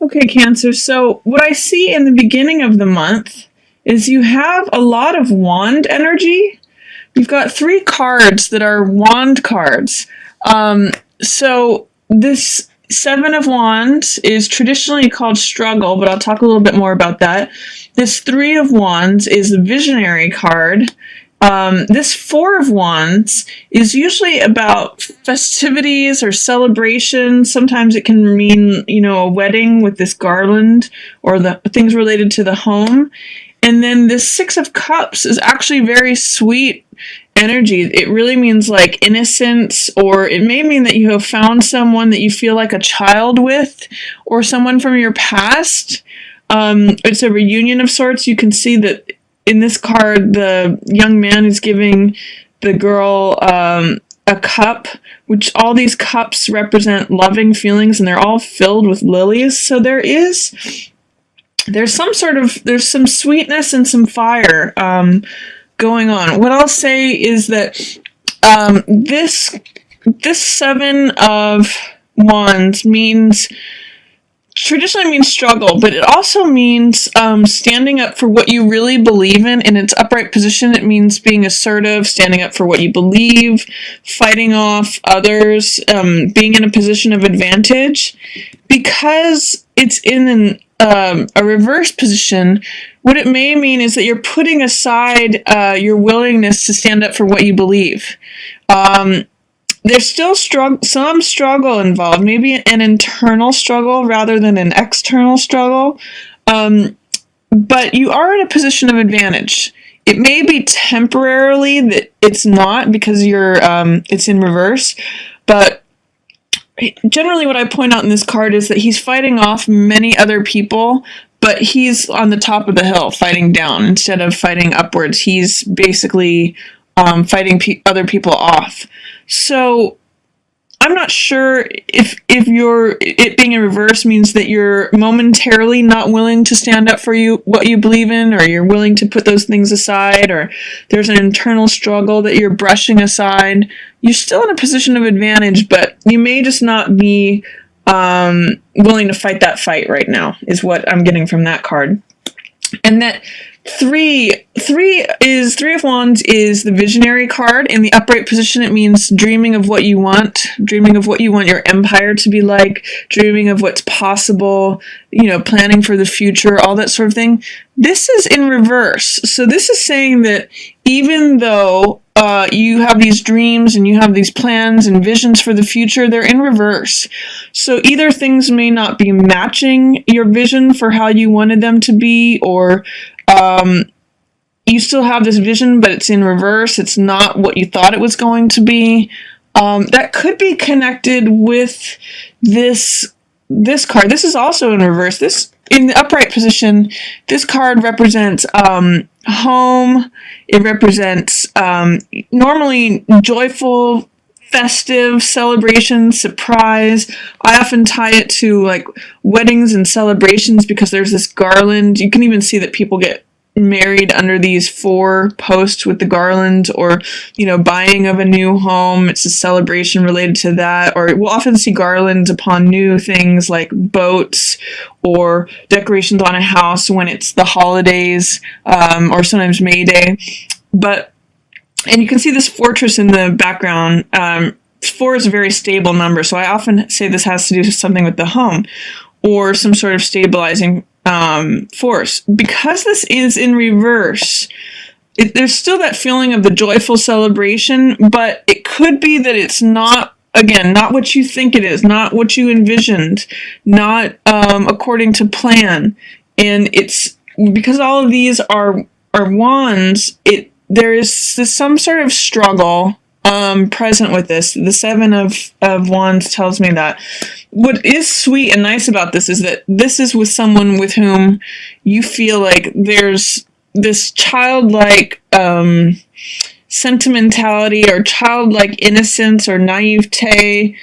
Okay, Cancer. So what I see in the beginning of the month is you have a lot of wand energy. You've got 3 cards that are wand cards. So this 7 of Wands is traditionally called struggle, but I'll talk a little bit more about that. This 3 of Wands is the visionary card. This 4 of Wands is usually about festivities or celebrations. Sometimes it can mean, a wedding with this garland or the things related to the home. And then this 6 of Cups is actually very sweet energy. It really means like innocence, or it may mean that you have found someone that you feel like a child with, or someone from your past. It's a reunion of sorts. You can see that in this card, the young man is giving the girl a cup, which all these cups represent loving feelings, and they're all filled with lilies. So there's some sweetness and some fire going on. What I'll say is that this 7 of Wands traditionally means struggle, but it also means standing up for what you really believe in. In its upright position, it means being assertive, standing up for what you believe, fighting off others, being in a position of advantage. Because it's in a reverse position, what it may mean is that you're putting aside your willingness to stand up for what you believe. There's still some struggle involved, maybe an internal struggle rather than an external struggle, but you are in a position of advantage. It may be temporarily that it's not because it's in reverse, but generally what I point out in this card is that he's fighting off many other people, but he's on the top of the hill fighting down instead of fighting upwards. He's basically fighting other people off. So I'm not sure if it being in reverse means that you're momentarily not willing to stand up for what you believe in, or you're willing to put those things aside, or there's an internal struggle that you're brushing aside. You're still in a position of advantage, but you may just not be willing to fight that fight right now, is what I'm getting from that card. And that 3 of Wands is the visionary card. In the upright position, it means dreaming of what you want your empire to be like, dreaming of what's possible, planning for the future, all that sort of thing. This is in reverse. So this is saying that even though you have these dreams and you have these plans and visions for the future, they're in reverse. So either things may not be matching your vision for how you wanted them to be, or you still have this vision, but it's in reverse. It's not what you thought it was going to be. That could be connected with this card. This is also in reverse. In the upright position, this card represents home. It represents normally joyful, festive celebration, surprise. I often tie it to like weddings and celebrations because there's this garland. You can even see that people get married under these 4 posts with the garland, or buying of a new home. It's a celebration related to that. Or we'll often see garlands upon new things like boats or decorations on a house when it's the holidays, or sometimes May Day. And you can see this fortress in the background. 4 is a very stable number, so I often say this has to do with something with the home or some sort of stabilizing force. Because this is in reverse, there's still that feeling of the joyful celebration, but it could be that it's not what you think it is, not what you envisioned, not according to plan. And it's because all of these are wands, there is some sort of struggle present with this. The 7 of Wands tells me that. What is sweet and nice about this is that this is with someone with whom you feel like there's this childlike sentimentality or childlike innocence or naivete,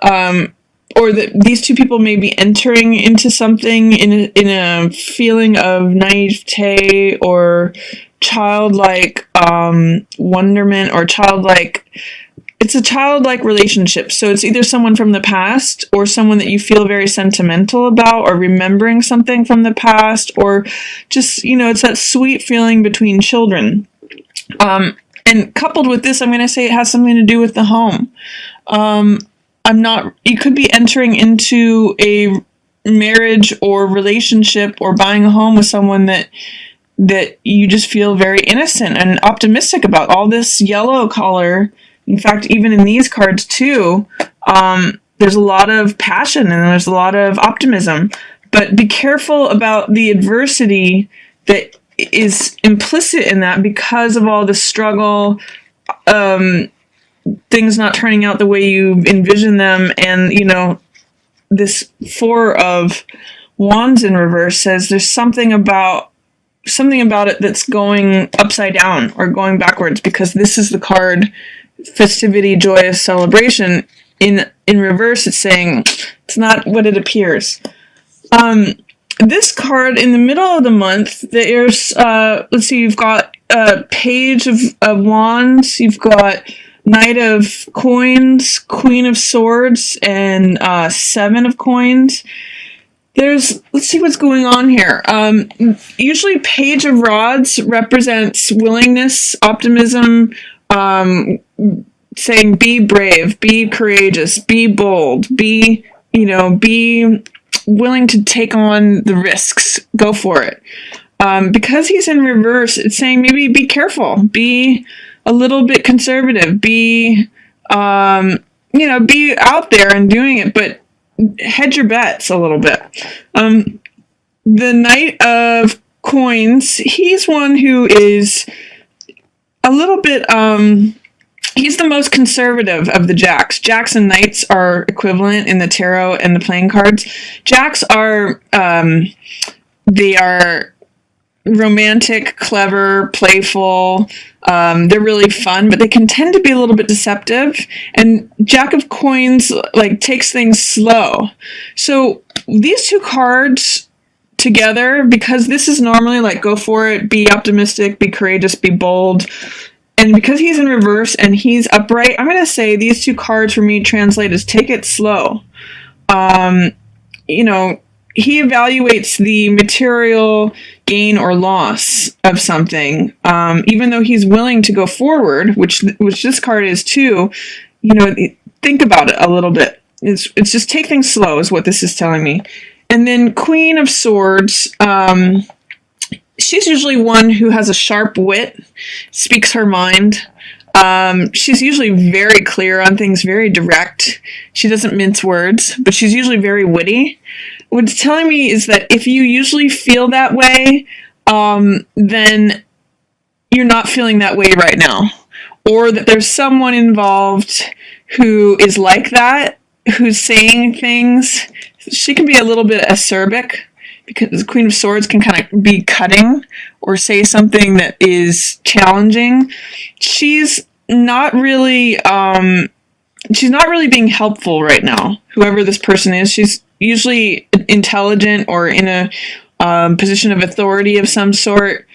or that these two people may be entering into something in a feeling of naivete or childlike wonderment or childlike it's a childlike relationship. So it's either someone from the past or someone that you feel very sentimental about, or remembering something from the past, or just, it's that sweet feeling between children. And coupled with this, I'm going to say it has something to do with the home. You could be entering into a marriage or relationship or buying a home with someone that you just feel very innocent and optimistic about. All this yellow color, in fact, even in these cards too, there's a lot of passion and there's a lot of optimism. But be careful about the adversity that is implicit in that because of all the struggle, things not turning out the way you envision them. And, this Four of Wands in reverse says there's something about it that's going upside down or going backwards, because this is the card festivity, joyous celebration. In reverse, it's saying it's not what it appears. This card in the middle of the month, there's, let's see, you've got Page of Wands, you've got Knight of Coins, Queen of Swords, and Seven of Coins. Let's see what's going on here. Usually Page of Rods represents willingness, optimism, saying be brave, be courageous, be bold, be willing to take on the risks, go for it. Because he's in reverse, it's saying maybe be careful, be a little bit conservative, be out there and doing it, but hedge your bets a little bit. The Knight of Coins, he's one who is a little bit, he's the most conservative of the jacks. Jacks and knights are equivalent in the tarot and the playing cards. Jacks are, they are romantic, clever, playful. They're really fun, but they can tend to be a little bit deceptive. And Jack of Coins takes things slow. So these two cards together, because this is normally go for it, be optimistic, be courageous, be bold. And because he's in reverse and he's upright, I'm going to say these two cards for me translate as take it slow. He evaluates the material gain or loss of something, even though he's willing to go forward, which this card is too. Think about it a little bit. It's just take things slow is what this is telling me. And then Queen of Swords, she's usually one who has a sharp wit, speaks her mind. She's usually very clear on things, very direct. She doesn't mince words, but she's usually very witty. What it's telling me is that if you usually feel that way, then you're not feeling that way right now. Or that there's someone involved who is like that, who's saying things. She can be a little bit acerbic, because the Queen of Swords can kind of be cutting or say something that is challenging. She's not really being helpful right now, whoever this person is. She's usually intelligent or in a position of authority of some sort.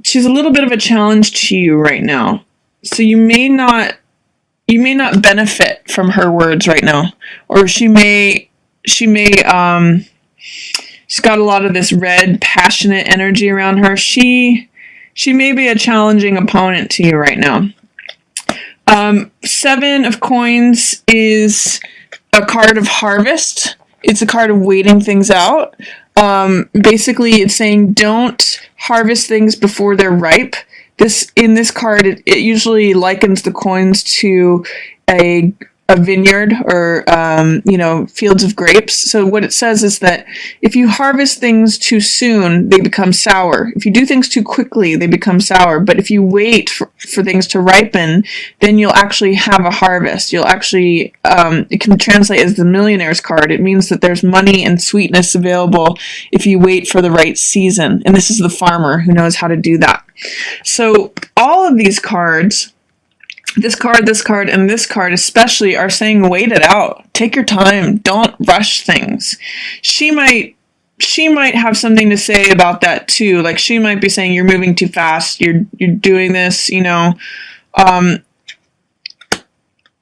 She's a little bit of a challenge to you right now. So you may not benefit from her words right now. Or she's got a lot of this red, passionate energy around her. She may be a challenging opponent to you right now. Seven of Coins is a card of harvest. It's a card of waiting things out. Basically, it's saying don't harvest things before they're ripe. In this card, it usually likens the coins to a vineyard or, fields of grapes. So what it says is that if you harvest things too soon, they become sour. If you do things too quickly, they become sour. But if you wait for things to ripen, then you'll actually have a harvest. You'll actually, it can translate as the millionaire's card. It means that there's money and sweetness available if you wait for the right season. And this is the farmer who knows how to do that. So all of these cards, this card, and this card especially, are saying wait it out. Take your time. Don't rush things. She might have something to say about that too. She might be saying you're moving too fast. You're doing this,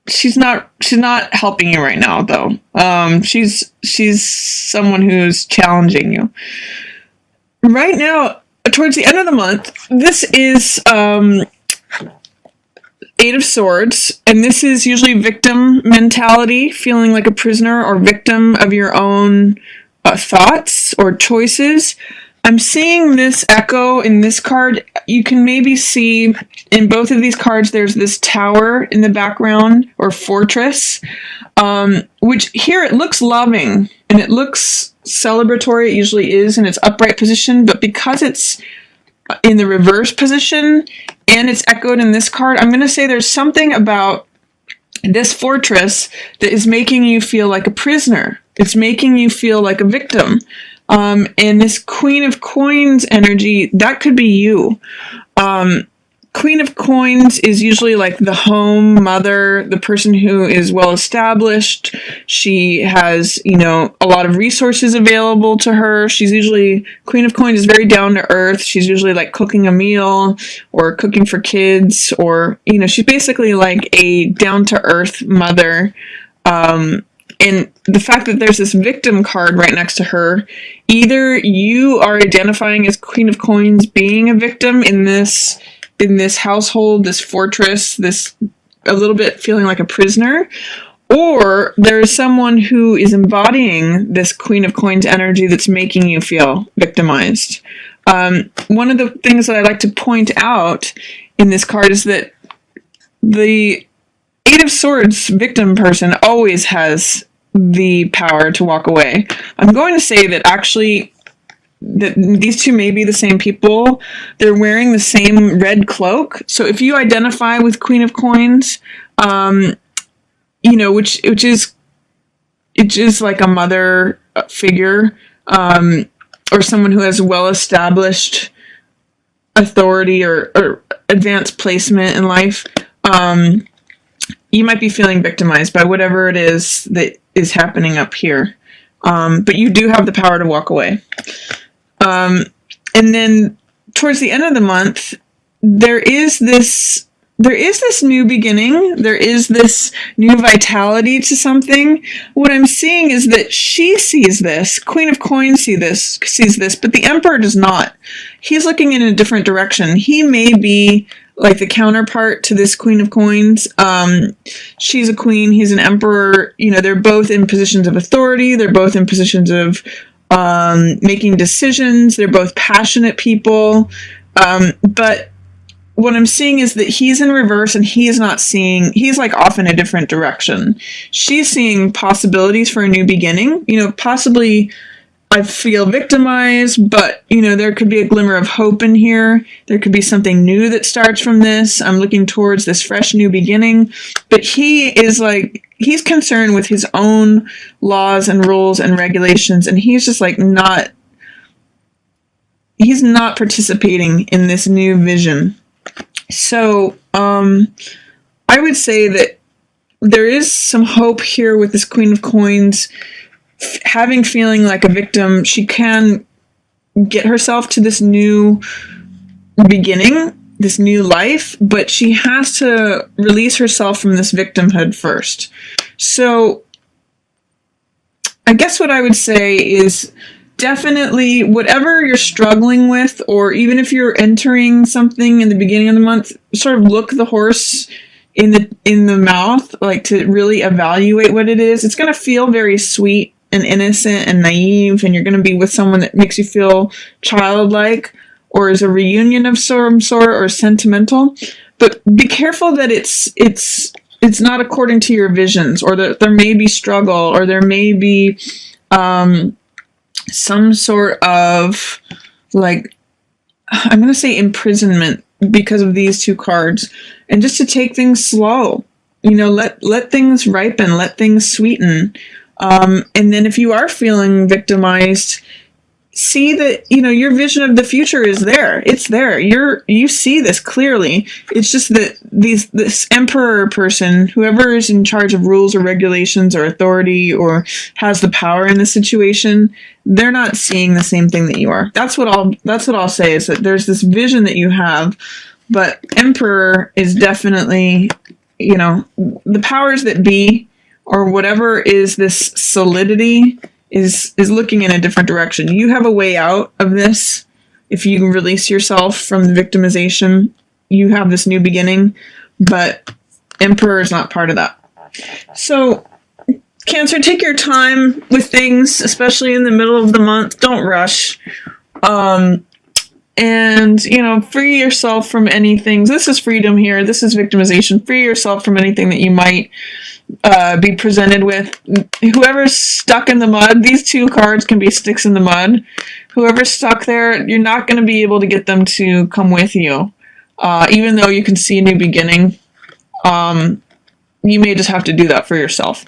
she's not helping you right now, though. She's someone who's challenging you right now. Towards the end of the month, this is Eight of Swords, and this is usually victim mentality, feeling like a prisoner or victim of your own thoughts or choices. I'm seeing this echo in this card. You can maybe see in both of these cards there's this tower in the background, or fortress, which here it looks loving and it looks celebratory. It usually is in its upright position, but because it's in the reverse position and it's echoed in this card, I'm going to say there's something about this fortress that is making you feel like a prisoner. It's making you feel like a victim. And this Queen of Coins energy, that could be you. Queen of Coins is usually like the home mother, the person who is well established. She has, you know, a lot of resources available to her. She's usually, Queen of Coins is very down to earth. She's usually like cooking a meal or cooking for kids, or, you know, she's basically like a down to earth mother. And the fact that there's this victim card right next to her, either you are identifying as Queen of Coins being a victim in this household, this fortress, this a little bit feeling like a prisoner, or there's someone who is embodying this Queen of Coins energy that's making you feel victimized. One of the things that I like to point out in this card is that the Eight of Swords victim person always has the power to walk away. I'm going to say that actually that these two may be the same people. They're wearing the same red cloak. So if you identify with Queen of Coins, you know, which is like a mother figure, or someone who has well-established authority or advanced placement in life, you might be feeling victimized by whatever it is that is happening up here. But you do have the power to walk away. And then towards the end of the month, there is this new beginning. There is this new vitality to something. What I'm seeing is that she sees this. Queen of Coins sees this, but the Emperor does not. He's looking in a different direction. He may be like the counterpart to this Queen of Coins. She's a queen, he's an emperor. You know, they're both in positions of authority. They're both in positions of making decisions. They're both passionate people. But what I'm seeing is that he's in reverse and he's not seeing, he's like off in a different direction. She's seeing possibilities for a new beginning. You know, possibly I feel victimized, but, you know, there could be a glimmer of hope in here. There could be something new that starts from this. I'm looking towards this fresh new beginning. But he is like, he's concerned with his own laws and rules and regulations, and he's just like he's not participating in this new vision. So, I would say that there is some hope here with this Queen of Coins feeling like a victim. She can get herself to this new beginning, this new life, but she has to release herself from this victimhood first. So I guess what I would say is definitely whatever you're struggling with, or even if you're entering something in the beginning of the month, sort of look the horse in the mouth, like to really evaluate what it is. It's going to feel very sweet and innocent and naive, and you're going to be with someone that makes you feel childlike, or is a reunion of some sort, or sentimental. But be careful that it's not according to your visions, or that there may be struggle, or there may be some sort of, like, I'm going to say imprisonment because of these two cards. And just to take things slow, you know, let things ripen, let things sweeten. And then if you are feeling victimized, see that, you know, your vision of the future is there. It's there. You see this clearly. It's just that this emperor person, whoever is in charge of rules or regulations or authority or has the power in the situation, they're not seeing the same thing that you are. That's what I'll say, is that there's this vision that you have, but Emperor is definitely you know, the powers that be, or whatever is this solidity, is looking in a different direction. You have a way out of this. If you can release yourself from the victimization, you have this new beginning, but Emperor is not part of that. So Cancer, take your time with things, especially in the middle of the month. Don't rush. And, you know, free yourself from anything. This is freedom here. This is victimization. Free yourself from anything that you might be presented with. Whoever's stuck in the mud, these two cards can be sticks in the mud. Whoever's stuck there, you're not going to be able to get them to come with you. Even though you can see a new beginning, you may just have to do that for yourself.